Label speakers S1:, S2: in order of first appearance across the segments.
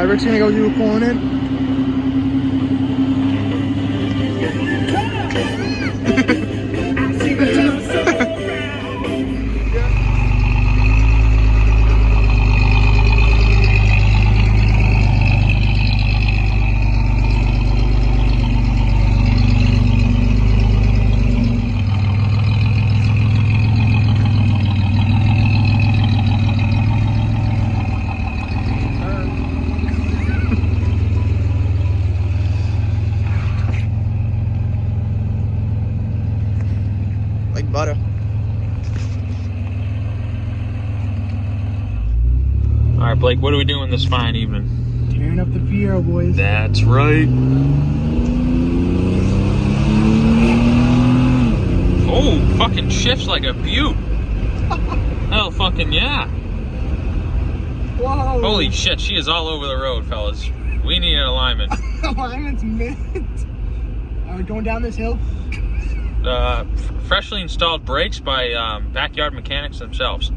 S1: Alright, Rick's gonna go do a pulling in. Like butter.
S2: All right, Blake, what are we doing this fine evening?
S1: Tearing up the Fiero, boys.
S2: That's right. Oh, fucking shifts like a beaut. Hell fucking yeah.
S1: Whoa.
S2: Holy shit, she is all over the road, fellas. We need an alignment.
S1: Alignment's mint. Alright, going down this hill.
S2: Freshly installed brakes by backyard mechanics themselves.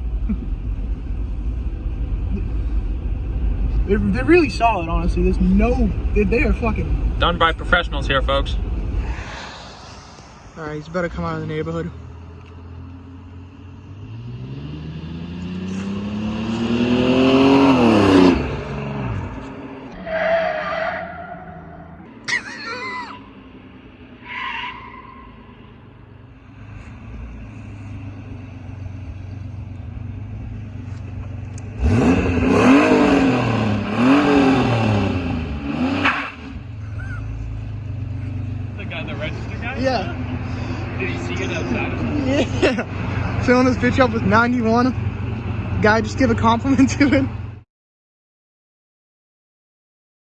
S1: They're really solid, honestly. There's no... They are fucking...
S2: Done by professionals here, folks.
S1: Alright, he's better come out of the neighborhood.
S2: The guy, the register guy?
S1: Yeah.
S2: Did he see it outside?
S1: Yeah. Filling this bitch up with 91. Guy, just give a compliment to it.